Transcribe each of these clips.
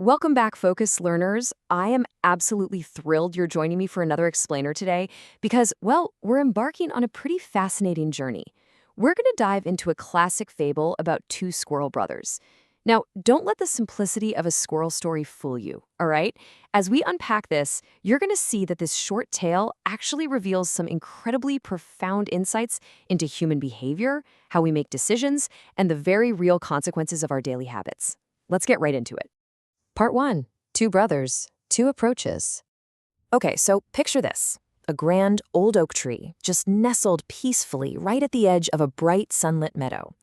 Welcome back, Focus learners. I am absolutely thrilled you're joining me for another explainer today because, well, we're embarking on a pretty fascinating journey. We're going to dive into a classic fable about two squirrel brothers. Now, don't let the simplicity of a squirrel story fool you, all right? As we unpack this, you're going to see that this short tale actually reveals some incredibly profound insights into human behavior, how we make decisions, and the very real consequences of our daily habits. Let's get right into it. Part 1. Two brothers, two approaches. Okay, so picture this. A grand old oak tree just nestled peacefully right at the edge of a bright sunlit meadow.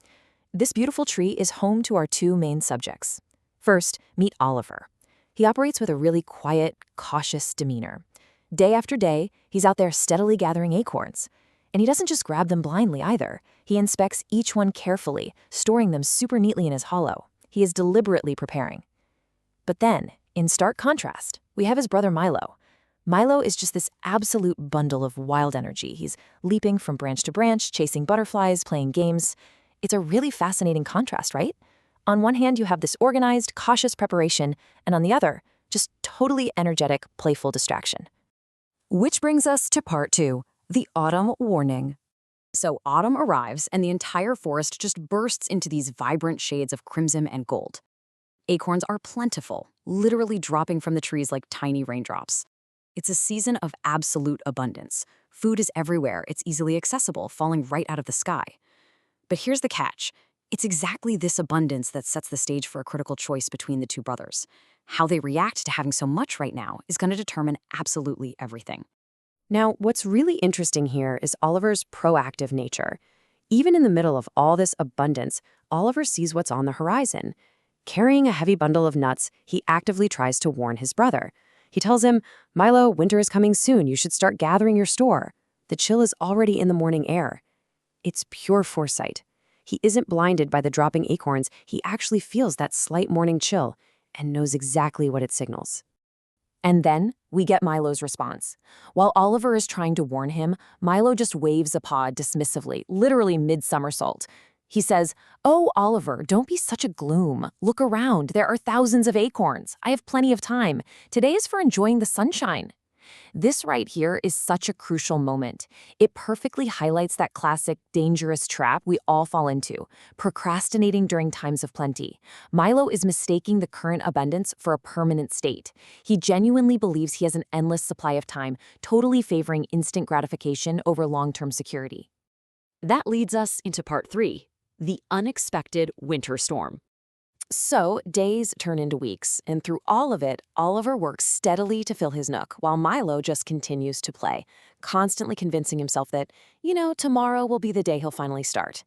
This beautiful tree is home to our two main subjects. First, meet Oliver. He operates with a really quiet, cautious demeanor. Day after day, he's out there steadily gathering acorns. And he doesn't just grab them blindly either. He inspects each one carefully, storing them super neatly in his hollow. He is deliberately preparing. But then, in stark contrast, we have his brother Milo. Milo is just this absolute bundle of wild energy. He's leaping from branch to branch, chasing butterflies, playing games. It's a really fascinating contrast, right? On one hand, you have this organized, cautious preparation, and on the other, just totally energetic, playful distraction. Which brings us to part 2, the autumn warning. So autumn arrives, and the entire forest just bursts into these vibrant shades of crimson and gold. Acorns are plentiful, literally dropping from the trees like tiny raindrops. It's a season of absolute abundance. Food is everywhere, it's easily accessible, falling right out of the sky. But here's the catch. It's exactly this abundance that sets the stage for a critical choice between the two brothers. How they react to having so much right now is going to determine absolutely everything. Now, what's really interesting here is Oliver's proactive nature. Even in the middle of all this abundance, Oliver sees what's on the horizon. Carrying a heavy bundle of nuts, he actively tries to warn his brother. He tells him, "Milo, winter is coming soon. You should start gathering your store. The chill is already in the morning air." It's pure foresight. He isn't blinded by the dropping acorns. He actually feels that slight morning chill and knows exactly what it signals. And then we get Milo's response. While Oliver is trying to warn him, Milo just waves a paw dismissively, literally mid-somersault. He says, "Oh, Oliver, don't be such a gloom. Look around. There are thousands of acorns. I have plenty of time. Today is for enjoying the sunshine." This right here is such a crucial moment. It perfectly highlights that classic dangerous trap we all fall into, procrastinating during times of plenty. Milo is mistaking the current abundance for a permanent state. He genuinely believes he has an endless supply of time, totally favoring instant gratification over long-term security. That leads us into part 3. The unexpected winter storm. So, days turn into weeks, and through all of it, Oliver works steadily to fill his nook, while Milo just continues to play, constantly convincing himself that, tomorrow will be the day he'll finally start.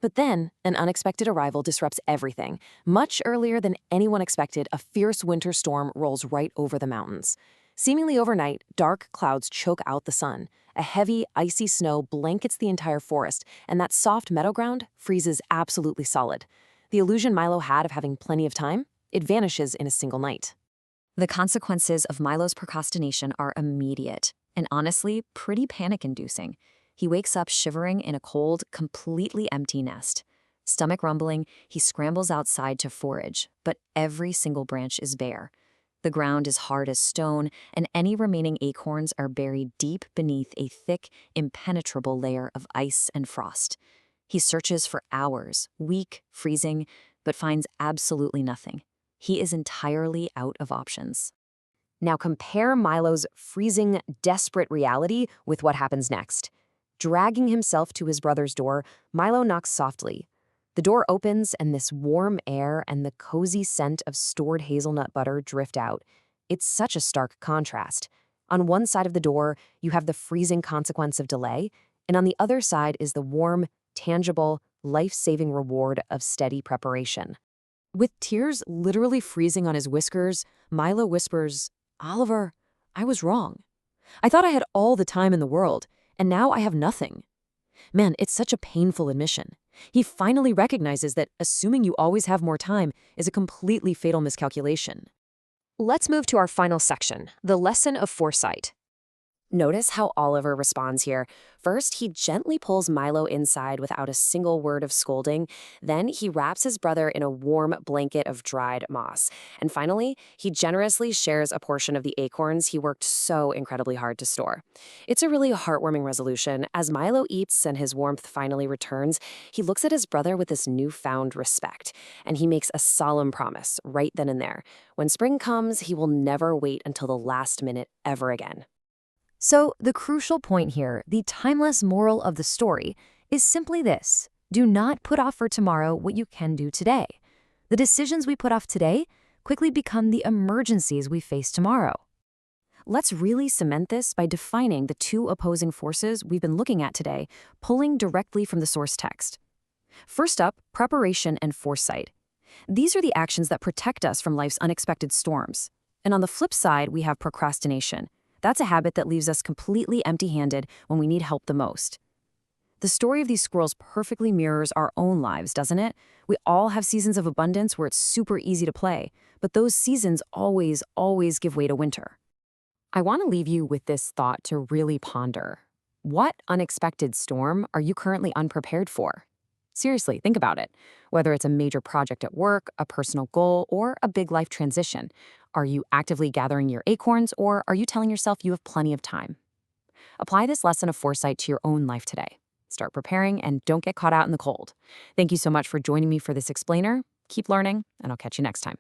But then, an unexpected arrival disrupts everything. Much earlier than anyone expected, a fierce winter storm rolls right over the mountains. Seemingly overnight, dark clouds choke out the sun. A heavy, icy snow blankets the entire forest, and that soft meadow ground freezes absolutely solid. The illusion Milo had of having plenty of time, it vanishes in a single night. The consequences of Milo's procrastination are immediate, and honestly, pretty panic-inducing. He wakes up shivering in a cold, completely empty nest. Stomach rumbling, he scrambles outside to forage, but every single branch is bare. The ground is hard as stone, and any remaining acorns are buried deep beneath a thick, impenetrable layer of ice and frost. He searches for hours, weak, freezing, but finds absolutely nothing. He is entirely out of options. Now compare Milo's freezing, desperate reality with what happens next. Dragging himself to his brother's door, Milo knocks softly. The door opens, and this warm air and the cozy scent of stored hazelnut butter drift out. It's such a stark contrast. On one side of the door, you have the freezing consequence of delay, and on the other side is the warm, tangible, life-saving reward of steady preparation. With tears literally freezing on his whiskers, Milo whispers, "Oliver, I was wrong. I thought I had all the time in the world, and now I have nothing." Man, it's such a painful admission. He finally recognizes that assuming you always have more time is a completely fatal miscalculation. Let's move to our final section, the lesson of foresight. Notice how Oliver responds here. First, he gently pulls Milo inside without a single word of scolding. Then, he wraps his brother in a warm blanket of dried moss. And finally, he generously shares a portion of the acorns he worked so incredibly hard to store. It's a really heartwarming resolution. As Milo eats and his warmth finally returns, he looks at his brother with this newfound respect. And he makes a solemn promise right then and there. When spring comes, he will never wait until the last minute ever again. So, the crucial point here, the timeless moral of the story, is simply this: do not put off for tomorrow what you can do today. The decisions we put off today quickly become the emergencies we face tomorrow. Let's really cement this by defining the two opposing forces we've been looking at today, pulling directly from the source text. First up, preparation and foresight. These are the actions that protect us from life's unexpected storms. And on the flip side, we have procrastination. That's a habit that leaves us completely empty-handed when we need help the most. The story of these squirrels perfectly mirrors our own lives, doesn't it? We all have seasons of abundance where it's super easy to play, but those seasons always give way to winter. I want to leave you with this thought to really ponder. What unexpected storm are you currently unprepared for? Seriously, think about it. Whether it's a major project at work, a personal goal, or a big life transition, are you actively gathering your acorns, or are you telling yourself you have plenty of time? Apply this lesson of foresight to your own life today. Start preparing and don't get caught out in the cold. Thank you so much for joining me for this explainer. Keep learning, and I'll catch you next time.